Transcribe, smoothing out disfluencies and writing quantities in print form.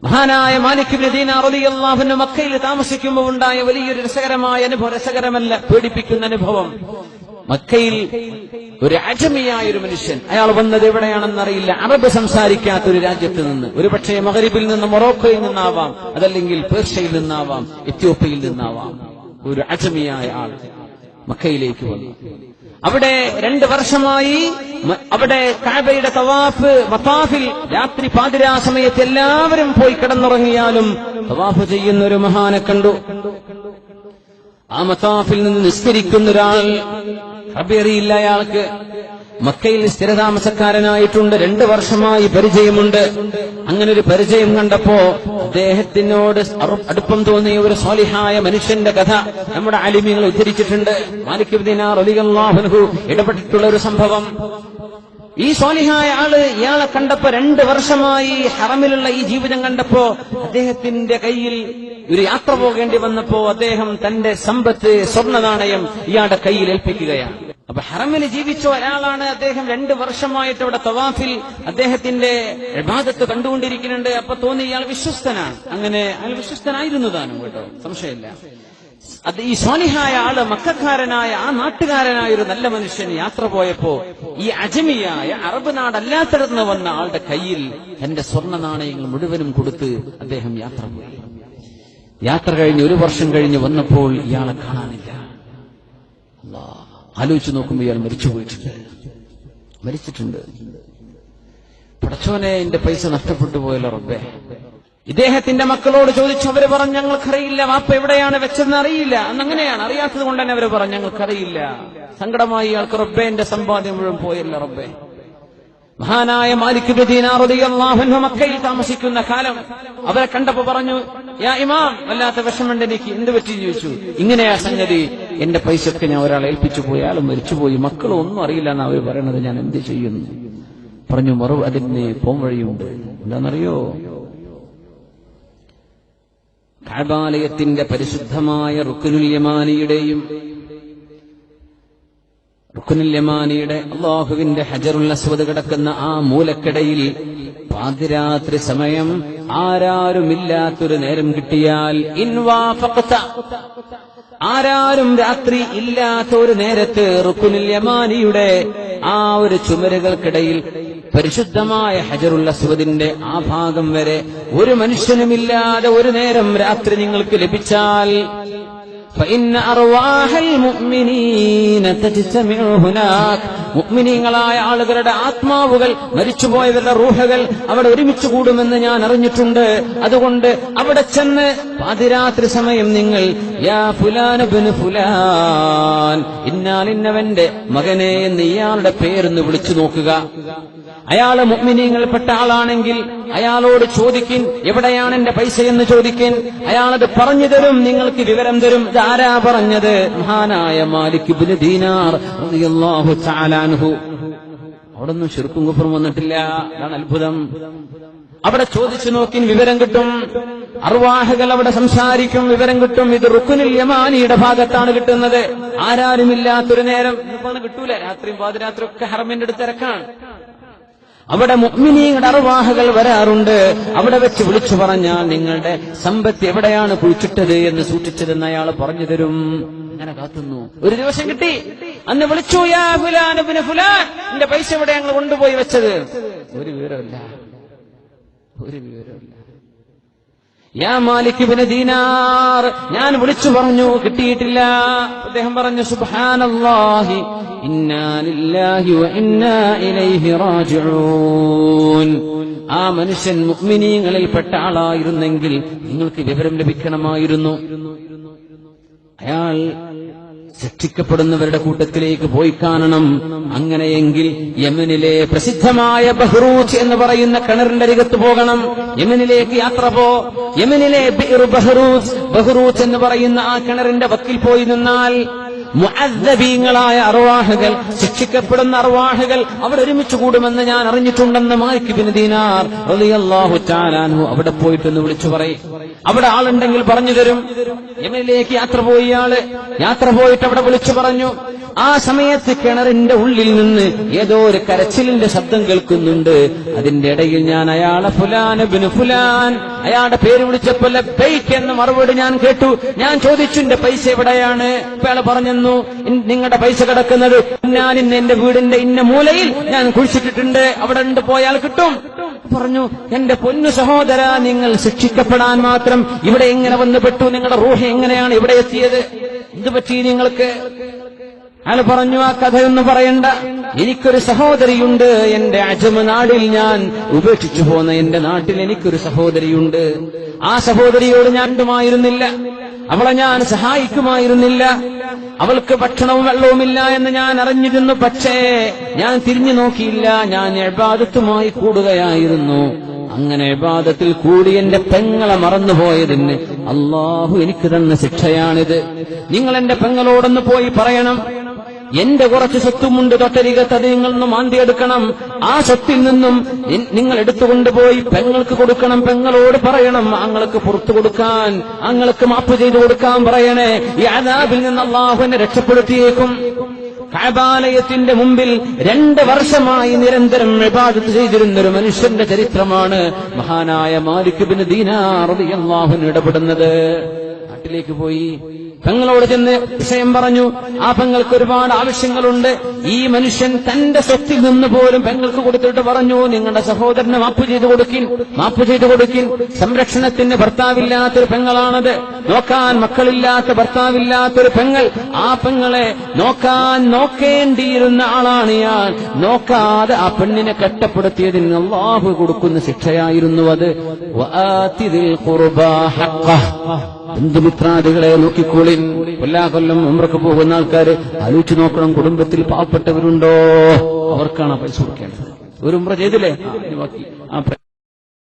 മഹാനായ മാലിക് ഇബ്നു ദീനാർ റളിയല്ലാഹു അൻഹു മക്കയിൽ താമസിക്കുമ്പോൾ ഉണ്ടായ വലിയൊരു രസകരമായ അനുഭവം, രസകരമല്ല പേടിപ്പിക്കുന്ന അനുഭവം. മക്കയിൽ ഒരു അജമിയായ ഒരു മനുഷ്യൻ, അയാൾ വന്നത് എവിടെയാണെന്നറിയില്ല, അറബ് സംസാരിക്കാത്ത ഒരു രാജ്യത്ത് നിന്ന്, ഒരുപക്ഷെ മഗ്രിബിൽ നിന്ന്, മൊറോക്കോയിൽ നിന്നാവാം, അതല്ലെങ്കിൽ പേർഷ്യയിൽ നിന്നാവാം, എത്യോപ്യയിൽ നിന്നാവാം. ഒരു അജമിയായ ആൾ മക്കയിലേക്ക് വന്നു. അവിടെ 2 വർഷമായി അവിടെ കഅബയുടെ തവാഫ് മതാഫിൽ രാത്രി പാതിരാ സമയത്ത് എല്ലാവരും പോയി കിടന്നുറങ്ങിയാലും തവാഫ് ചെയ്യുന്ന ഒരു മഹാനെ കണ്ടു. ആ മതാഫിൽ നിന്ന് നിസ്കരിക്കുന്ന ഒരാൾ, അറിയില്ല അയാൾക്ക്, മക്കയിൽ സ്ഥിരതാമസക്കാരനായിട്ടുണ്ട്, 2 വർഷമായി പരിചയമുണ്ട്. അങ്ങനെ ഒരു പരിചയം കണ്ടപ്പോ അദ്ദേഹത്തിനോട് അടുപ്പം തോന്നിയ ഒരു സ്വാലിഹായ മനുഷ്യന്റെ കഥ നമ്മുടെ ആലിമീങ്ങൾ ഉദ്ധരിച്ചിട്ടുണ്ട്. മാലിക് ഇബ്നു ദീനാർ റളിയല്ലാഹു അൻഹു ഇടപെട്ടിട്ടുള്ള ഒരു സംഭവം. ഈ സ്വാലിഹായ ആള് ഇയാളെ കണ്ടപ്പോ 2 വർഷമായി ഹറമിലുള്ള ഈ ജീവിതം കണ്ടപ്പോ അദ്ദേഹത്തിന്റെ കയ്യിൽ ഒരു യാത്ര പോകേണ്ടി വന്നപ്പോ അദ്ദേഹം തന്റെ സമ്പത്ത്, സ്വർണ്ണ നാണയം ഇയാളുടെ കയ്യിൽ ഏൽപ്പിക്കുകയാണ്. അപ്പൊ ഹറമിൽ ജീവിച്ച ഒരാളാണ് അദ്ദേഹം. 2 വർഷമായിട്ട് അവിടെ തവാഫിൽ അദ്ദേഹത്തിന്റെ ഇബാദത്ത് കണ്ടുകൊണ്ടിരിക്കുന്നുണ്ട്. അപ്പൊ തോന്നി ഇയാൾ വിശ്വസ്തനാണ്. അങ്ങനെ അയാൾ വിശ്വസ്തനായിരുന്നു താനും, കേട്ടോ, സംശയമില്ല. അത് ഈ സ്വാലിഹായ ആള്, മക്കക്കാരനായ ആ നാട്ടുകാരനായ ഒരു നല്ല മനുഷ്യൻ യാത്ര പോയപ്പോ ഈ അജമിയായ അറബ് നാടല്ലാത്തിടന്ന് വന്ന ആളുടെ കയ്യിൽ തന്റെ സ്വർണ്ണ നാണയങ്ങൾ മുഴുവനും കൊടുത്ത് അദ്ദേഹം യാത്ര പോയി. യാത്ര കഴിഞ്ഞ് 1 വർഷം കഴിഞ്ഞ് വന്നപ്പോൾ ഇയാളെ കാണാനില്ല. ആലോചിച്ചു നോക്കുമ്പോൾ ഇയാൾ മരിച്ചിട്ടുണ്ട്. പടച്ചോനെ, എന്റെ പൈസ നഷ്ടപ്പെട്ടു പോയല്ലോ റബ്ബേ. ഇദ്ദേഹത്തിന്റെ മക്കളോട് ചോദിച്ചു. അവര് പറഞ്ഞു, ഞങ്ങൾക്കറിയില്ല, വാപ്പ എവിടെയാണ് വെച്ചതെന്ന് അറിയില്ല. അന്നങ്ങനെയാണ്, അറിയാത്തത് കൊണ്ട് തന്നെ അവര് പറഞ്ഞു, ഞങ്ങൾക്കറിയില്ല. സങ്കടമായി ഇയാൾക്ക്. റബ്ബേ, എന്റെ സമ്പാദ്യം മുഴുവൻ പോയല്ലോ റബ്ബേ. മഹാനായ മാലിക് ഇബ്നു ദീനാർ റളിയല്ലാഹു അൻഹു മക്കയിൽ താമസിക്കുന്ന കാലം അവരെ കണ്ടപ്പോ പറഞ്ഞു, യാ ഇമാം, വല്ലാത്ത വിഷമമുണ്ട് എനിക്ക്. എന്ത് പറ്റി ചോദിച്ചു. ഇങ്ങനെയാ സംഗതി, എന്റെ പൈസയൊക്കെ ഞാൻ ഒരാളെ ഏൽപ്പിച്ചു പോയി, അയാൾ മരിച്ചുപോയി, മക്കളും ഒന്നും അറിയില്ല എന്നാ അവർ പറയണത്, ഞാൻ എന്ത് ചെയ്യുന്നു പറഞ്ഞു. അതിന് പോംവഴിയുണ്ട്. എന്താണെന്നറിയോ, കഅബാലയത്തിന്റെ പരിശുദ്ധമായ റുക്നുൽ യമാനിയുടെ അല്ലാഹുവിന്റെ ഹജറുൽ അസ്വദ് കിടക്കുന്ന ആ മൂലക്കടയിൽ പാതിരാത്രി സമയം ആരാരുമില്ലാത്തൊരു നേരം കിട്ടിയാൽ, ആരാരും രാത്രി ഇല്ലാത്ത ഒരു നേരത്ത് റുക്നുൽ യമാനിയുടെ ആ ഒരു ചുമരുകൾക്കിടയിൽ പരിശുദ്ധമായ ഹജറുൽ അസ്വദിന്റെ ആ ഭാഗം വരെ ഒരു മനുഷ്യനുമില്ലാതെ ഒരു നേരം രാത്രി നിങ്ങൾക്ക് ലഭിച്ചാൽ, മുഅ്മിനീങ്ങളായ ആളുകളുടെ ആത്മാവുകൾ, മരിച്ചുപോയവരുടെ റൂഹകൾ അവിടെ ഒരുമിച്ച് കൂടുമെന്ന് ഞാൻ അറിഞ്ഞിട്ടുണ്ട്. അതുകൊണ്ട് അവിടെ ചെന്ന് പാതിരാത്രി സമയം നിങ്ങൾ യാ ഫുലാൻ ഇബ്നു ഫുലാൻ, ഇന്നാലിന്നവന്റെ മകനെ എന്ന് ഇയാളുടെ പേരൊന്ന് വിളിച്ചു നോക്കുക. അയാള് മുഅ്മിനീങ്ങൾപ്പെട്ട ആളാണെങ്കിൽ അയാളോട് ചോദിക്കിൻ, എവിടെയാണ് എന്റെ പൈസ എന്ന് ചോദിക്കിൻ. അയാളത് പറഞ്ഞു തരും, നിങ്ങൾക്ക് വിവരം തരും. ഇതാരാ പറഞ്ഞത്? മഹാനായ മാലിക് ഇബ്നു ദീനാർ റളിയല്ലാഹു തആല അൻഹു. അവിടൊന്നും ശിർക്കും കുഫറും വന്നിട്ടില്ല. അതാണ് അത്ഭുതം. അവിടെ ചോദിച്ചു നോക്കിൻ, വിവരം കിട്ടും. അർവാഹുകൾ അവിടെ സംസാരിക്കും, വിവരം കിട്ടും. ഇത് റുക്നുൽ യമാനിയുടെ ഭാഗത്താണ് കിട്ടുന്നത്. ആരാരുമില്ലാത്തൊരു നേരം കിട്ടൂല. രാത്രിയും പാതിരാത്രി ഒക്കെ ഹറമിന്റെ അടുത്ത് തിരക്കാണ്. അവിടെ മുഅ്മിനീങ്ങളുടെ അർവാഹുകൾ വരാറുണ്ട്. അവിടെ വെച്ച് വിളിച്ചു പറഞ്ഞാൽ നിങ്ങളുടെ സമ്പത്ത് എവിടെയാണ് കുഴിച്ചിട്ടത് എന്ന് സൂക്ഷിച്ചതെന്ന് അയാൾ പറഞ്ഞു തരും. അങ്ങനെ കാത്തുന്നു. ഒരു ദിവസം കിട്ടി. അന്ന് വിളിച്ചു, യാ ഫുലാൻ ഇബ്നു ഫുലാൻ, എന്റെ പൈസ എവിടെ ഞങ്ങൾ കൊണ്ടുപോയി വെച്ചത്? ഒരു വിവരമില്ല. യാ മാലിക് ഇബ്നു ദീനാർ, ഞാൻ വിളിച്ചു പറഞ്ഞു, കിട്ടിയിട്ടില്ല. അദ്ദേഹം പറഞ്ഞു, സുബ്ഹാനല്ലാഹി ഇന്നാ ലില്ലാഹി വ ഇന്നാ ഇലൈഹി റാജിഊൻ. ആ മനുഷ്യൻ മുഅ്മിനീങ്ങളിൽപ്പെട്ട ആളായിരുന്നെങ്കിൽ നിങ്ങൾക്ക് വിവരം ലഭിക്കണമായിരുന്നു. അയാൾ ശിക്ഷിക്കപ്പെടുന്നവരുടെ കൂട്ടത്തിലേക്ക് പോയി കാണണം. അങ്ങനെയെങ്കിൽ യമനിലെ പ്രസിദ്ധമായ ബഹ്റൂച്ച് എന്ന് പറയുന്ന കിണറിന്റെ അരികത്ത് പോകണം. യമനിലേക്ക് യാത്ര യമനിലെ ബഹ്റൂച്ച് എന്ന് പറയുന്ന ആ കിണറിന്റെ വക്കിൽ പോയി നിന്നാൽ മുഅദ്ദബീങ്ങളായ അർവാഹുകൾ, ശിക്ഷിക്കപ്പെടുന്ന അർവാഹുകൾ അവിടെ ഒരുമിച്ച് കൂടുമെന്ന് ഞാൻ അറിഞ്ഞിട്ടുണ്ടെന്ന് മാലിക് ഇബ്നു ദീനാർ റളിയല്ലാഹു തആല അൻഹു അവിടെ പോയിട്ടൊന്ന് വിളിച്ചു പറയും. അവിടെ ആളുണ്ടെങ്കിൽ പറഞ്ഞു തരും. യമനിലേക്ക് യാത്ര പോയിട്ട് അവിടെ വിളിച്ചു പറഞ്ഞു. ആ സമയത്ത് കിണറിന്റെ ഉള്ളിൽ നിന്ന് ഏതോ ഒരു കരച്ചിലിന്റെ ശബ്ദം കേൾക്കുന്നുണ്ട്. അതിന്റെ ഇടയിൽ ഞാൻ അയാളെ ഫുലാൻ ഇബ്നു ഫുലാൻ, അയാളുടെ പേര് വിളിച്ചപ്പോൾ ലബ്ബൈക്ക് എന്ന മറുപടി ഞാൻ കേട്ടു. ഞാൻ ചോദിച്ചു, എന്റെ പൈസ എവിടെയാണ്? അയാൾ പറഞ്ഞു, നിങ്ങളുടെ പൈസ കിടക്കുന്നത് ഞാൻ ഇന്ന് എന്റെ വീടിന്റെ ഇന്ന മൂലയിൽ ഞാൻ കുഴിച്ചിട്ടിട്ടുണ്ട്, അവിടെ ഉണ്ട്, പോയാൽ കിട്ടും. പറഞ്ഞു, എന്റെ പൊന്നു സഹോദര, നിങ്ങൾ ശിക്ഷിക്കപ്പെടാൻ മാത്രം ഇവിടെ എങ്ങനെ വന്നു പെട്ടു? നിങ്ങളുടെ റൂഹ് എങ്ങനെയാണ് ഇവിടെ എത്തിയത്? എന്ത് പറ്റി നിങ്ങൾക്ക്? അയാൾ പറഞ്ഞു, ആ കഥയൊന്നും പറയണ്ട, എനിക്കൊരു സഹോദരിയുണ്ട്. എന്റെ അജമ നാടിൽ ഞാൻ ഉപേക്ഷിച്ചു പോന്ന എന്റെ നാട്ടിൽ എനിക്കൊരു സഹോദരിയുണ്ട്. ആ സഹോദരിയോട് ഞാൻ ഇണ്ടുമായിരുന്നില്ല, അവളെ ഞാൻ സഹായിക്കുമായിരുന്നില്ല. അവൾക്ക് ഭക്ഷണവും വെള്ളവുമില്ല എന്ന് ഞാൻ അറിഞ്ഞിരുന്നു. പക്ഷേ ഞാൻ തിരിഞ്ഞു നോക്കിയില്ല, ഞാൻ ഇബാദത്തുമായി കൂടുകയായിരുന്നു. അങ്ങനെ ഇബാദത്തിൽ കൂടി എന്റെ പെങ്ങളെ മറന്നുപോയതിന് അല്ലാഹു എനിക്ക് തന്ന ശിക്ഷയാണിത്. നിങ്ങൾ എന്റെ പെങ്ങളോടൊന്ന് പോയി പറയണം, എന്റെ കുറച്ച് സ്വത്തുമുണ്ട് തൊട്ടരികത്ത്, അത് നിങ്ങളൊന്ന് മാന്തിയെടുക്കണം. ആ സ്വത്തിൽ നിന്നും നിങ്ങൾ എടുത്തുകൊണ്ടുപോയി പെങ്ങൾക്ക് കൊടുക്കണം. പെങ്ങളോട് പറയണം, അങ്ങൾക്ക് പുറത്തു കൊടുക്കാൻ, അങ്ങൾക്ക് മാപ്പ് ചെയ്തു കൊടുക്കാൻ പറയണേ. ഈ അദാബിൽ നിന്ന് അല്ലാഹു എന്നെ രക്ഷപ്പെടുത്തിയേക്കും. കഅബാലയത്തിന്റെ മുമ്പിൽ 2 വർഷമായി നിരന്തരം ഇബാദത്ത് ചെയ്തിരുന്നൊരു മനുഷ്യന്റെ ചരിത്രമാണ് മഹാനായ മാലിക് ഇബ്നു ദീനാർ റളിയല്ലാഹു അൻഹു ഇടപെടുന്നത്. നാട്ടിലേക്ക് പോയി പെങ്ങളോട് ചെന്ന് വിഷയം പറഞ്ഞു. ആ പെങ്ങൾക്ക് ഒരുപാട് ആവശ്യങ്ങളുണ്ട്. ഈ മനുഷ്യൻ തന്റെ സ്വത്തിൽ നിന്ന് പോലും പെങ്ങൾക്ക് കൊടുത്തിട്ട് പറഞ്ഞു, നിങ്ങളുടെ സഹോദരന് മാപ്പ് ചെയ്തു കൊടുക്കിൻ. സംരക്ഷണത്തിന് ഭർത്താവില്ലാത്തൊരു പെങ്ങളാണത്, നോക്കാൻ മക്കളില്ലാത്ത ഭർത്താവില്ലാത്തൊരു പെങ്ങൾ. ആ പെങ്ങളെ നോക്കേണ്ടിയിരുന്ന ആളാണ് ഇയാൾ. നോക്കാതെ ആ പെണ്ണിനെ കെട്ടപ്പെടുത്തിയതിന് അല്ലാഹു കൊടുക്കുന്ന ശിക്ഷയായിരുന്നു അത്. വആതിദിൽ ഖുർബാ ഹഖ്ഖഹ്, ബന്ധുമിത്രാദികളെ നോക്കിക്കോളിൻ. കൊല്ലം ഉംറക്ക് പോകുന്ന ആൾക്കാര് ആലോചിച്ച് നോക്കണം, കുടുംബത്തിൽ പാവപ്പെട്ടവരുണ്ടോ? അവർക്കാണ് പൈസ കൊടുക്കേണ്ടത്. ഒരു ഉംറ ചെയ്തില്ലേ, ബാക്കി ആ